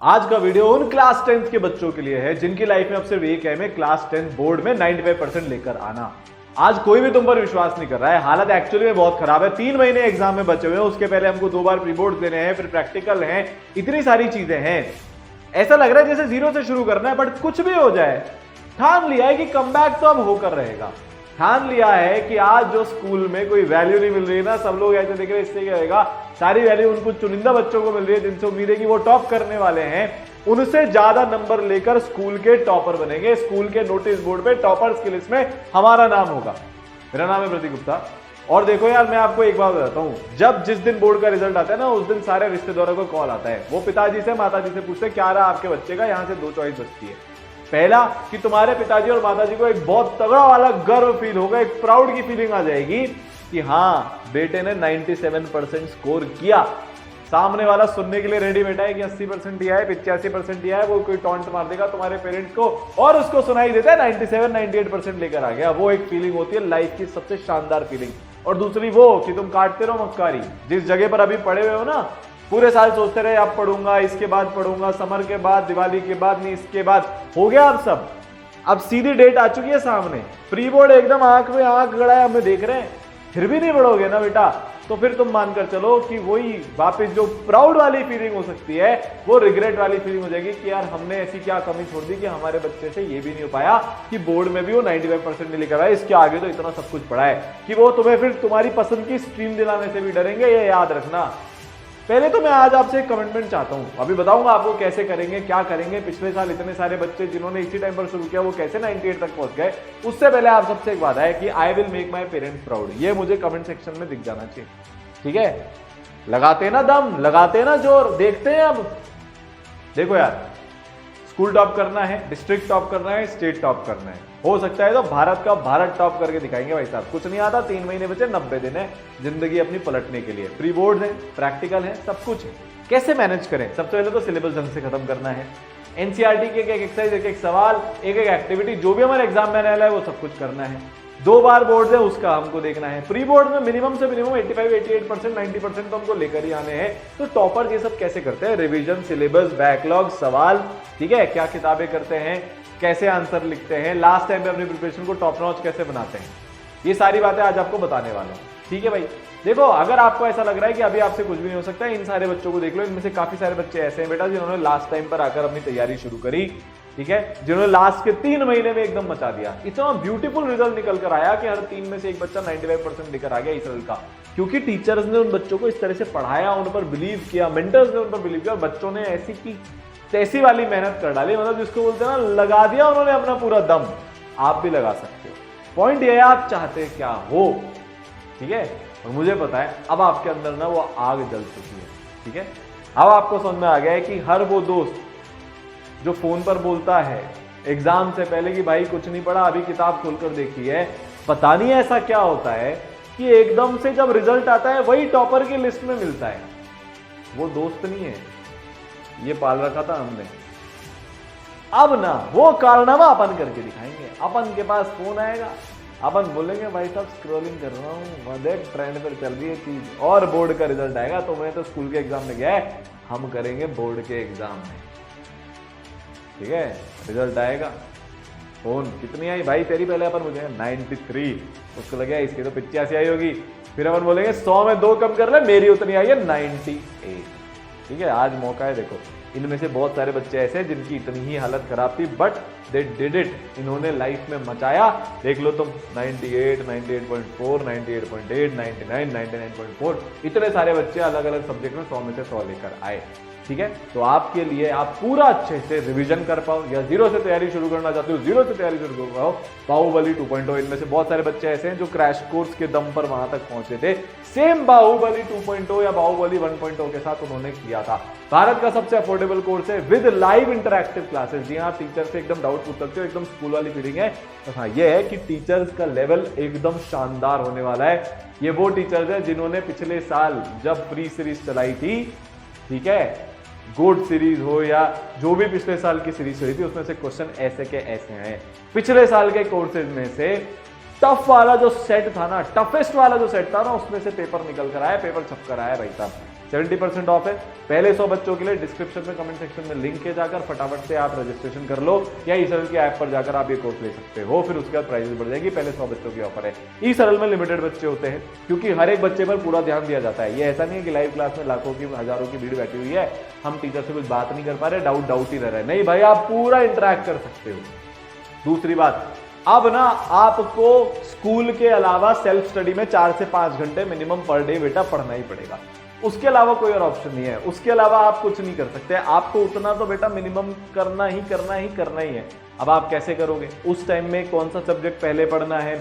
आज का वीडियो उन क्लास 10th के बच्चों के लिए है जिनकी लाइफ में अब सिर्फ एक एम है क्लास 10 बोर्ड में 95% लेकर आना। आज कोई भी तुम पर विश्वास नहीं कर रहा है, हालत एक्चुअली में बहुत खराब है। 3 महीने एग्जाम में बचे हुए हैं, उसके पहले हमको 2 बार प्री बोर्ड देने हैं, फिर प्रैक्टिकल हैं, इतनी सारी चीजें हैं। ऐसा लग रहा है जैसे जीरो से शुरू करना है, बट कुछ भी हो जाए ठान लिया है कि कमबैक तो अब होकर रहेगा। ठान लिया है कि आज जो स्कूल में कोई वैल्यू नहीं मिल रही है ना, सब लोग ऐसे देख रहे हैं, इससे क्या होगा, सारी वैल्यू उनको चुनिंदा बच्चों को मिल रही है जिनसे उम्मीद है कि वो टॉप करने वाले हैं। उनसे ज्यादा नंबर लेकर स्कूल के टॉपर बनेंगे, स्कूल के नोटिस बोर्ड पे टॉपर्स की लिस्ट में हमारा नाम होगा। मेरा नाम है प्रतीक गुप्ता। और देखो यार, मैं आपको एक बात बताता हूं, जब जिस दिन बोर्ड का रिजल्ट आता है ना, उस दिन सारे रिश्तेदारों को कॉल आता है। वो पिताजी से माताजी से पूछते क्या रहा आपके बच्चे का, यहां से 2 चॉइस बचती है। पहला कि तुम्हारे पिताजी और माताजी को एक बहुत तगड़ा वाला गर्व फील होगा, एक प्राउड की फीलिंग आ जाएगी कि हाँ बेटे ने 97% स्कोर किया। सामने वाला सुनने के लिए रेडी बैठा है कि 80% दिया है, 85% दिया है, वो कोई टॉन्ट मार देगा तुम्हारे पेरेंट्स को और उसको सुनाई देता है 97-98% लेकर आ गया। वो एक फीलिंग होती है लाइफ की सबसे शानदार फीलिंग। और दूसरी वो कि तुम काटते रहो मक्कारी, जिस जगह पर अभी पड़े हुए हो ना, पूरे साल सोचते रहे अब पढ़ूंगा, इसके बाद पढ़ूंगा, समर के बाद, दिवाली के बाद नहीं, इसके बाद हो गया अब सब। अब सीधी डेट आ चुकी है सामने, प्री बोर्ड एकदम आंख में आंख गड़ा है, हमें देख रहे हैं, फिर भी नहीं पढ़ोगे ना बेटा, तो फिर तुम मानकर चलो कि वही वापस जो प्राउड वाली फीलिंग हो सकती है, वो रिग्रेट वाली फीलिंग हो जाएगी कि यार हमने ऐसी क्या कमी छोड़ दी कि हमारे बच्चे से ये भी नहीं हो पाया कि बोर्ड में भी वो 95% नहीं लेकर आया। इसके आगे तो इतना सब कुछ पढ़ा है कि वो तुम्हें फिर तुम्हारी पसंद की स्ट्रीम दिलाने से भी डरेंगे, ये याद रखना। पहले तो मैं आज आपसे एक कमिटमेंट चाहता हूं, अभी बताऊंगा आपको कैसे करेंगे, क्या करेंगे। पिछले साल इतने सारे बच्चे जिन्होंने इसी टाइम पर शुरू किया वो कैसे 98 तक पहुंच गए। उससे पहले आप सबसे एक वादा है कि I will make my parents proud. ये मुझे कमेंट सेक्शन में दिख जाना चाहिए, ठीक है। लगाते ना दम, लगाते ना जोर, देखते हैं अब। देखो यार, स्कूल टॉप करना है, डिस्ट्रिक्ट टॉप करना है, स्टेट टॉप करना है, हो सकता है तो भारत का भारत टॉप करके दिखाएंगे भाई साहब। कुछ नहीं आता, 3 महीने बचे, 90 दिन है जिंदगी अपनी पलटने के लिए। प्री बोर्ड है, प्रैक्टिकल है, सब कुछ है। कैसे मैनेज करें? सबसे पहले तो सिलेबस ढंग से खत्म करना है। एनसीईआरटी के एक एक्सरसाइज, एक एक सवाल, एक एक एक्टिविटी, जो भी हमारे एग्जाम में आने वाला है वो सब कुछ करना है। 2 बार बोर्ड है, उसका हमको देखना है। प्री बोर्ड में मिनिमम से मिनिमम 85-88%, 90% तो हमको लेकर ही आने हैं। तो टॉपर ये सब कैसे करते हैं? रिवीजन, सिलेबस, बैकलॉग, सवाल, ठीक है, क्या किताबें करते हैं, कैसे आंसर लिखते हैं, लास्ट टाइम पे अपनी प्रिपरेशन को टॉप नॉच कैसे बनाते हैं, ये सारी बातें आज आपको बताने वाला हूं, ठीक है भाई। देखो, अगर आपको ऐसा लग रहा है कि अभी आपसे कुछ भी नहीं हो सकता, इन सारे बच्चों को देख लो। इनमें से काफी सारे बच्चे ऐसे हैं बेटा जिन्होंने लास्ट टाइम पर आकर अपनी तैयारी शुरू करी, ठीक है, जिन्होंने लास्ट के 3 महीने में एकदम मचा दिया। इतना ब्यूटीफुल रिजल्ट निकल कर आया कि हर 3 में से एक बच्चा 95% लेकर आ गया इस रिजल्ट का, क्योंकि टीचर्स ने उन बच्चों को इस तरह से पढ़ाया, उन पर बिलीव किया, मेंटर्स ने उन पर बिलीव किया, और बच्चों ने ऐसी की तैसी वाली मेहनत कर डाली, मतलब जिसको बोलते हैं ना, लगा दिया उन्होंने अपना पूरा दम। आप भी लगा सकते हो। पॉइंट ये है, आप चाहते क्या हो, ठीक है। और मुझे पता है अब आपके अंदर ना वो आग जल चुकी है, ठीक है। अब आपको समझ में आ गया है कि हर वो दोस्त जो फोन पर बोलता है एग्जाम से पहले कि भाई कुछ नहीं पढ़ा, अभी किताब खोलकर देखी है, पता नहीं ऐसा क्या होता है कि एकदम से जब रिजल्ट आता है वही टॉपर की लिस्ट में मिलता है। वो दोस्त नहीं है, ये पाल रखा था हमने। अब ना वो कारनामा अपन करके दिखाएंगे। अपन के पास फोन आएगा, अपन बोलेंगे भाई साहब स्क्रॉलिंग कर रहा हूँ, देख ट्रेंड पर चल रही है चीज, और बोर्ड का रिजल्ट आएगा। तो मैं तो स्कूल के एग्जाम में गया है, हम करेंगे बोर्ड के एग्जाम में, ठीक है। रिजल्ट आएगा, फोन कितनी आई भाई तेरी, पहले अपन मुझे 93, उसको लगे इसकी तो 85 आई होगी, फिर अपन बोलेंगे 100 में 2 कम कर ले, मेरी उतनी आई है 98, ठीक है। आज मौका है। देखो, इनमें से बहुत सारे बच्चे ऐसे हैं जिनकी इतनी ही हालत खराब थी, बट दे डिड इट। इन्होंने लाइफ में मचाया। देख लो तुम, 98, 98.4, 98.8, 99, 99.4, इतने सारे बच्चे अलग अलग सब्जेक्ट में 100 में से 100 लेकर आए, ठीक है। तो आपके लिए, आप पूरा अच्छे से रिवीजन कर पाओ या जीरो से तैयारी शुरू करना चाहते हो, जीरो से तैयारी शुरू कर पाओ, बाहुबली 2.0। इनमें से बहुत सारे बच्चे ऐसे हैं जो क्रैश कोर्स के दम पर वहां तक पहुंचे थे। सेम बाहुबली 2.0 या बाहुबली 1.0 के साथ उन्होंने किया था। भारत का सबसे अफोर्डेबल कोर्स है विद लाइव इंटरैक्टिव क्लासेस। जी हाँ, टीचर से एकदम डाउट पूछ सकते हो, एकदम स्कूल वाली फीलिंग है। तो हाँ, ये है कि टीचर्स का लेवल एकदम शानदार होने वाला है। ये वो टीचर्स हैं जिन्होंने पिछले साल जब प्री सीरीज चलाई थी, ठीक है, गोड सीरीज हो या जो भी पिछले साल की सीरीज हुई थी, उसमें से क्वेश्चन ऐसे के ऐसे हैं। पिछले साल के कोर्सेज में से टफ वाला जो सेट था ना, टफेस्ट वाला जो सेट था ना, उसमें से पेपर निकल कर आया, पेपर छप कर आया भाई साहब। 70% ऑफ है। पहले 100 बच्चों के लिए डिस्क्रिप्शन में कमेंट सेक्शन में लिंक है, जाकर फटाफट से आप रजिस्ट्रेशन कर लो या ई सरल की ऐप पर जाकर आप ये कोर्स ले सकते हो। फिर उसके बाद प्राइस बढ़ जाएगी। पहले 100 बच्चों की ऑफर है। ई सरल में लिमिटेड बच्चे होते हैं क्योंकि हर एक बच्चे पर पूरा ध्यान दिया जाता है। ये ऐसा नहीं है कि लाइव क्लास में लाखों की हजारों की भीड़ बैठी हुई है, हम टीचर से कुछ बात नहीं कर पा रहे, डाउट ही रह रहा है। नहीं भाई, आप पूरा इंटरेक्ट कर सकते हो। दूसरी बात, अब ना आपको स्कूल के अलावा सेल्फ स्टडी में 4 से 5 घंटे मिनिमम पर डे बेटा पढ़ना ही पड़ेगा। उसके अलावा कोई और ऑप्शन नहीं है। उसके अलावा आप कुछ नहीं कर सकते। आपको उतना तो बेटा मिनिमम करना ही है। अब आप कैसे करोगे? उस टाइम में कौन सा सब्जेक्ट पहले पढ़ना है,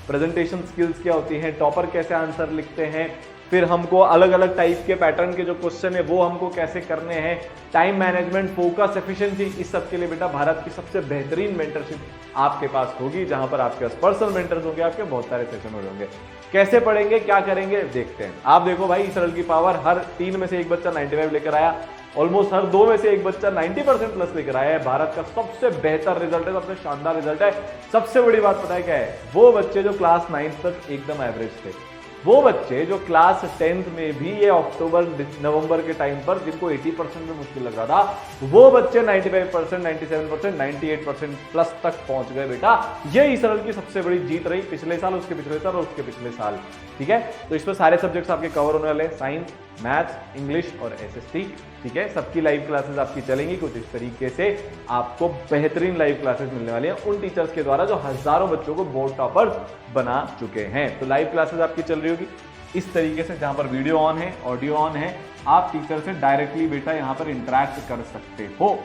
प्रेजेंटेशन स्किल्स क्या होती हैं, टॉपर कैसे आंसर लिखते हैं, फिर हमको अलग अलग टाइप के पैटर्न के जो क्वेश्चन है वो हमको कैसे करने हैं, टाइम मैनेजमेंट, फोकस, एफिशिएंसी, इस सब के लिए बेटा भारत की सबसे बेहतरीन मेंटरशिप आपके पास होगी, जहां पर आपके पास पर्सनल मेंटर्स होंगे, आपके बहुत सारे सेशन होंगे। कैसे पढ़ेंगे, क्या करेंगे, देखते हैं। आप देखो भाई, ई सरल की पावर, हर 3 में से एक बच्चा 95 लेकर आया, ऑलमोस्ट हर 2 में से एक बच्चा 90% प्लस लेकर आया है। भारत का सबसे बेहतर रिजल्ट है, सबसे शानदार रिजल्ट है। सबसे बड़ी बात पता है क्या है? वो बच्चे जो क्लास 9 तक एकदम एवरेज थे, वो बच्चे जो क्लास 10th में भी ये अक्टूबर नवंबर के टाइम पर जिनको 80% में मुश्किल लग रहा था, वो बच्चे 95%, 97%, 98% प्लस तक पहुंच गए बेटा। ये ई सरल की सबसे बड़ी जीत रही पिछले साल, उसके पिछले साल और उसके पिछले साल। ठीक है, तो इसमें सारे सब्जेक्ट्स आपके कवर होने वाले हैं, साइंस, मैथ्स, इंग्लिश और एसएसटी। ठीक है, सबकी लाइव क्लासेस आपकी चलेंगी कुछ इस तरीके से। आपको बेहतरीन लाइव क्लासेस मिलने वाली हैं उन टीचर्स के द्वारा जो हजारों बच्चों को बोर्ड टॉपर्स बना चुके हैं। तो लाइव क्लासेस आपकी चल रही होगी इस तरीके से, जहां पर वीडियो ऑन है, ऑडियो ऑन है, आप टीचर से डायरेक्टली बेटा यहां पर इंटरेक्ट कर सकते हो।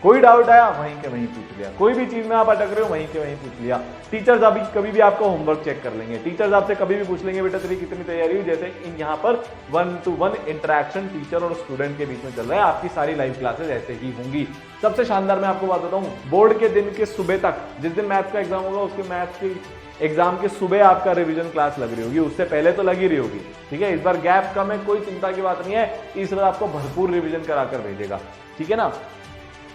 कोई डाउट आया वहीं के वहीं पूछ लिया, कोई भी चीज में आप अटक रहे हो वहीं के वहीं पूछ लिया। टीचर्स अभी कभी भी आपका होमवर्क चेक कर लेंगे, टीचर्स आपसे कभी भी पूछ लेंगे बेटा तेरी कितनी तैयारी हुई। जैसे इन यहाँ पर 1-to-1 इंटरेक्शन टीचर और स्टूडेंट के बीच में चल रहा है। आपकी सारी लाइव क्लासेस ऐसे ही होंगी। सबसे शानदार मैं आपको बात बताऊं, बोर्ड के दिन के सुबह तक, जिस दिन मैथ्स का एग्जाम होगा उसके मैथ्स के एग्जाम के सुबह आपका रिवीजन क्लास लग रही होगी, उससे पहले तो लगी रही होगी। ठीक है, इस बार गैप कम है, कोई चिंता की बात नहीं है, इस बार आपको भरपूर रिवीजन कराकर भेजेगा। ठीक है ना।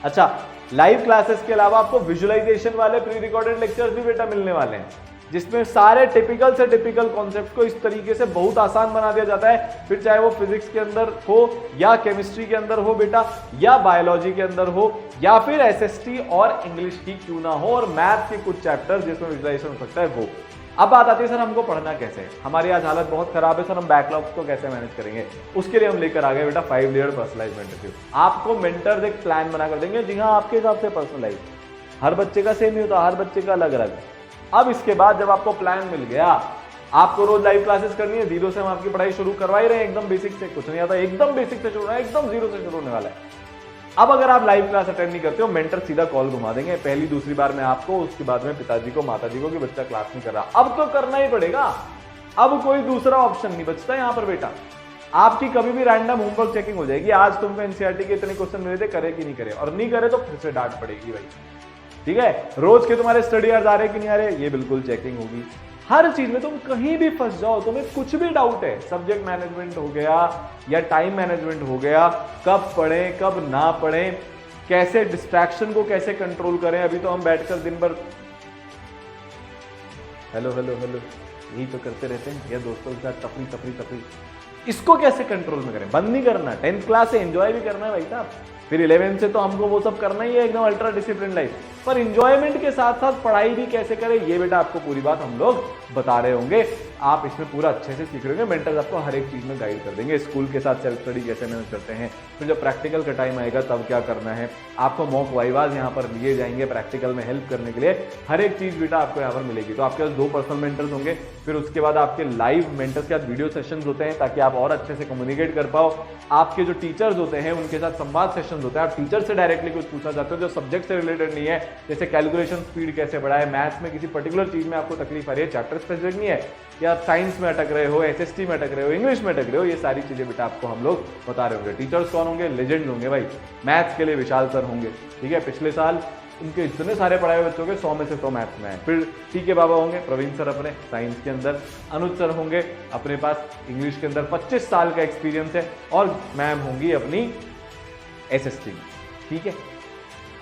अच्छा, लाइव क्लासेस के अलावा आपको विजुअलाइजेशन वाले प्री रिकॉर्डेड लेक्चर्स भी बेटा मिलने वाले हैं, जिसमें सारे टिपिकल से टिपिकल कॉन्सेप्ट को इस तरीके से बहुत आसान बना दिया जाता है। फिर चाहे वो फिजिक्स के अंदर हो या केमिस्ट्री के अंदर हो बेटा, या बायोलॉजी के अंदर हो, या फिर एसएसटी और इंग्लिश की क्यों ना हो, और मैथ के कुछ चैप्टर जिसमें विजुअलाइजेशन हो सकता है वो। अब बात आती है सर हमको पढ़ना कैसे है, हमारी आज हालत बहुत खराब है सर, हम बैकलॉग्स को कैसे मैनेज करेंगे। उसके लिए हम लेकर आ गए बेटा 5 लेयर पर्सनलाइज्ड मेंटरशिप। आपको मेंटर्स एक प्लान बना कर देंगे, जी हाँ, आपके हिसाब से पर्सनलाइज, हर बच्चे का सेम नहीं होता, हर बच्चे का अलग अलग। अब इसके बाद जब आपको प्लान मिल गया, आपको रोज लाइव क्लासेस करनी है, 0 से हम आपकी पढ़ाई शुरू करवा ही रहे हैं, एकदम बेसिक से, कुछ नहीं आता, एकदम बेसिक से शुरू होना है, एकदम 0 से शुरू होने वाला है। अब अगर आप लाइव क्लास अटेंड नहीं करते हो, मेंटर सीधा कॉल घुमा देंगे, पहली दूसरी बार में आपको, उसके बाद में पिताजी को, माताजी को कि बच्चा क्लास नहीं कर रहा। अब तो करना ही पड़ेगा, अब कोई दूसरा ऑप्शन नहीं बचता यहाँ पर बेटा। आपकी कभी भी रैंडम होमवर्क चेकिंग हो जाएगी। आज तुमको एनसीईआरटी के इतने क्वेश्चन मिले थे, करे कि नहीं करे, और नहीं करे तो फिर से डांट पड़ेगी भाई। ठीक है, रोज के तुम्हारे स्टडी आवर्स आ रहे कि नहीं आ रहे, ये बिल्कुल चेकिंग होगी। हर चीज में तुम कहीं भी फंस जाओ, तुम्हें कुछ भी डाउट है, सब्जेक्ट मैनेजमेंट हो गया या टाइम मैनेजमेंट हो गया, कब पढ़ें कब ना पढ़ें, कैसे डिस्ट्रैक्शन को कैसे कंट्रोल करें। अभी तो हम बैठकर दिन भर हेलो हेलो हेलो यही तो करते रहते हैं, या दोस्तों के साथ तफरी। इसको कैसे कंट्रोल में करें, बंद नहीं करना। 10th क्लास से एंजॉय भी करना है भाई साहब, फिर 11th से तो हमको वो सब करना ही है, एकदम अल्ट्रा डिसिप्लिन लाइफ, पर इंजॉयमेंट के साथ साथ पढ़ाई भी कैसे करें, ये बेटा आपको पूरी बात हम लोग बता रहे होंगे। आप इसमें पूरा अच्छे से सीख रहे होंगे, मेंटर्स आपको हर एक चीज में गाइड कर देंगे। स्कूल के साथ सेल्फ स्टडी कैसे मैनेज करते हैं, फिर जब प्रैक्टिकल का टाइम आएगा तब क्या करना है, आपको मॉक वाइवाज यहाँ पर लिए जाएंगे प्रैक्टिकल में हेल्प करने के लिए। हर एक चीज बेटा आपको यहाँ पर मिलेगी। तो आपके पास 2 पर्सनल मेंटर्स होंगे, फिर उसके बाद आपके लाइव मेंटर्स के साथ वीडियो सेशंस होते हैं ताकि आप और अच्छे से कम्युनिकेट कर पाओ। आपके जो टीचर्स होते हैं उनके साथ संवाद सेशंस होते हैं, आप टीचर से डायरेक्टली कुछ पूछना चाहते हो जो सब्जेक्ट से रिलेटेड नहीं है, जैसे कैलकुलेशन स्पीड कैसे बढ़ाए, मैथ्स में किसी पर्टिकुलर चीज में आपको तकलीफ आ रही है, चैप्टर स्पेसिफिक नहीं है, या आप साइंस में अटक रहे हो, एसएसटी में अटक रहे हो, इंग्लिश में अटक रहे हो, ये सारी चीजें बेटा आपको हम लोग बता रहे होंगे। टीचर्स कौन होंगे, लेजेंड होंगे भाई। मैथ्स के लिए विशाल सर होंगे, ठीक है, पिछले साल उनके इतने सारे पढ़ाए बच्चों के 100 में से 100 मैथ्स में है। फिर टीके बाबा होंगे, प्रवीण सर अपने साइंस के अंदर, अनुज सर होंगे अपने पास इंग्लिश के अंदर 25 साल का एक्सपीरियंस है, और मैम होंगी अपनी एसएसटी में। ठीक है,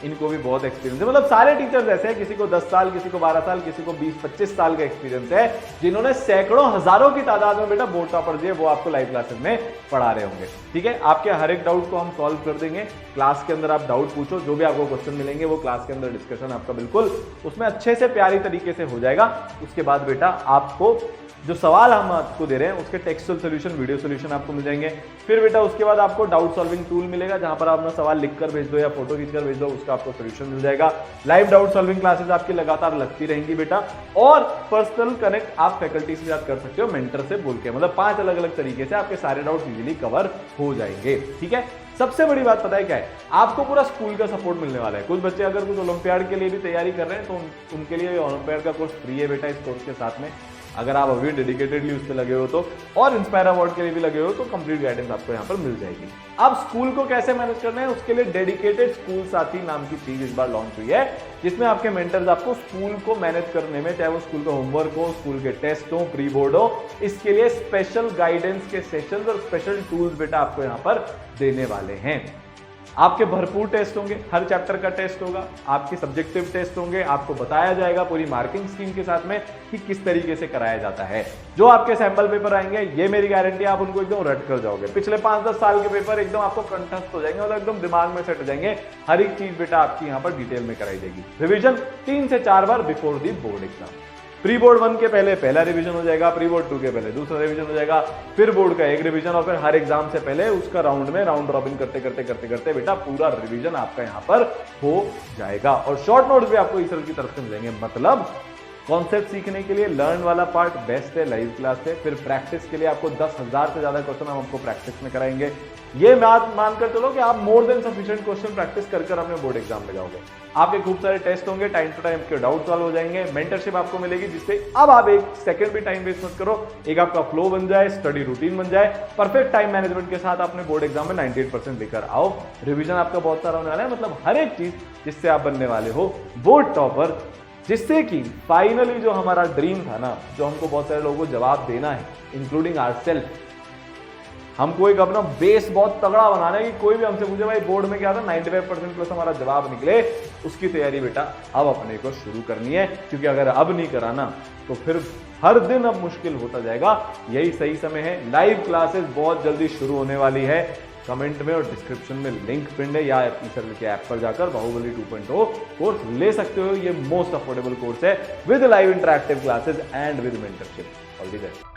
इनको भी बहुत एक्सपीरियंस है। मतलब सारे टीचर्स ऐसे हैं, किसी को 10 साल, किसी को 12 साल, किसी को 20-25 साल का एक्सपीरियंस है, जिन्होंने सैकड़ों हजारों की तादाद में बेटा बोर्ड टॉपर दिए, वो आपको लाइव क्लासेस में पढ़ा रहे होंगे। ठीक है, आपके हर एक डाउट को हम सॉल्व कर देंगे। क्लास के अंदर आप डाउट पूछो, जो भी आपको क्वेश्चन मिलेंगे वो क्लास के अंदर डिस्कशन आपका बिल्कुल उसमें अच्छे से प्यारी तरीके से हो जाएगा। उसके बाद बेटा आपको जो सवाल हम आपको दे रहे हैं उसके टेक्सचुअल सोल्यूशन, वीडियो सोल्यूशन आपको मिल जाएंगे। फिर बेटा उसके बाद आपको डाउट सॉल्विंग टूल मिलेगा, जहां पर आप अपना सवाल लिखकर भेज दो या फोटो खींचकर भेज दो, उसका आपको सोल्यूशन मिल जाएगा। लाइव डाउट सॉल्विंग क्लासेस आपकी लगातार लगती रहेंगी बेटा, और पर्सनल कनेक्ट आप फैकल्टी से साथ कर सकते हो, मेंटर से बोल के। मतलब 5 अलग अलग तरीके से आपके सारे डाउट इजीली कवर हो जाएंगे। ठीक है, सबसे बड़ी बात पता है क्या है, आपको पूरा स्कूल का सपोर्ट मिलने वाला है। कुछ बच्चे अगर कुछ ओलंपियाड के लिए भी तैयारी कर रहे हैं तो उनके लिए ओलंपियाड का कोर्स फ्री है बेटा इस कोर्स के साथ में। अगर आप अभी डेडिकेटेडली उस पर लगे हो तो, और इंस्पायर अवार्ड के लिए भी लगे हो तो कंप्लीट गाइडेंस आपको यहाँ पर मिल जाएगी। अब स्कूल को कैसे मैनेज करना है, उसके लिए डेडिकेटेड स्कूल साथी नाम की चीज इस बार लॉन्च हुई है, जिसमें आपके मेंटर्स आपको स्कूल को मैनेज करने में, चाहे वो स्कूल का होमवर्क हो, स्कूल के टेस्ट हो, प्री बोर्ड हो, इसके लिए स्पेशल गाइडेंस के सेशंस और स्पेशल टूल्स बेटा आपको यहाँ पर देने वाले हैं। आपके भरपूर टेस्ट होंगे, हर चैप्टर का टेस्ट होगा, आपके सब्जेक्टिव टेस्ट होंगे, आपको बताया जाएगा पूरी मार्किंग स्कीम के साथ में कि किस तरीके से कराया जाता है। जो आपके सैंपल पेपर आएंगे, ये मेरी गारंटी, आप उनको एकदम रट कर जाओगे। पिछले 5-10 साल के पेपर एकदम आपको कंठस्थ हो जाएंगे, मतलब एकदम दिमाग में सेट हो जाएंगे। हर एक चीज बेटा आपकी यहाँ पर डिटेल में कराई जाएगी। रिविजन 3 से 4 बार before the board exam. Pre board 1 के पहले पहला रिवीजन हो जाएगा, प्री बोर्ड 2 के पहले दूसरा रिवीजन हो जाएगा, फिर बोर्ड का एक रिवीजन, और फिर हर एग्जाम से पहले उसका राउंड में राउंड रॉबिन करते करते बेटा पूरा रिवीजन आपका यहाँ पर हो जाएगा। और शॉर्ट नोट्स भी आपको इसर की तरफ से मिलेंगे। मतलब कॉन्सेप्ट सीखने के लिए लर्न वाला पार्ट बेस्ट है, लाइव क्लास है। फिर प्रैक्टिस के लिए आपको 10,000 से ज्यादा क्वेश्चन हम आपको प्रैक्टिस में कराएंगे। ये मानकर चलो कि आप more than sufficient question practice कर अपने बोर्ड एग्जाम में जाओगे। आपके खूब सारे टेस्ट होंगे, टाइम टू टाइम के डाउट सॉल्व हो जाएंगे। मेंटरशिप आपको मिलेगी, जिससे अब आप एक सेकंड भी टाइम वेस्ट मत करो, एक आपका फ्लो बन जाए, स्टडी रूटीन बन जाए, परफेक्ट टाइम मैनेजमेंट के साथ अपने बोर्ड एग्जाम में 98% लेकर आओ। रिवीजन आपका बहुत सारा होने वाला है, मतलब हर एक चीज जिससे आप बनने वाले हो बोर्ड टॉपर, जिससे कि फाइनली जो हमारा ड्रीम था ना, जो हमको बहुत सारे लोगों को जवाब देना है, इंक्लूडिंग आवरसेल्फ, हमको एक अपना बेस बहुत तगड़ा बनाना है कि कोई भी हमसे पूछे भाई बोर्ड में क्या था, 95% प्लस हमारा जवाब निकले। उसकी तैयारी बेटा अब अपने को शुरू करनी है, क्योंकि अगर अब नहीं कराना तो फिर हर दिन अब मुश्किल होता जाएगा। यही सही समय है। लाइव क्लासेस बहुत जल्दी शुरू होने वाली है। कमेंट में और डिस्क्रिप्शन में लिंक पिन है, या ईसर के ऐप पर जाकर बाहुबली 2.0 कोर्स ले सकते हो। ये मोस्ट अफोर्डेबल कोर्स है with live interactive classes and with mentorship. All the best.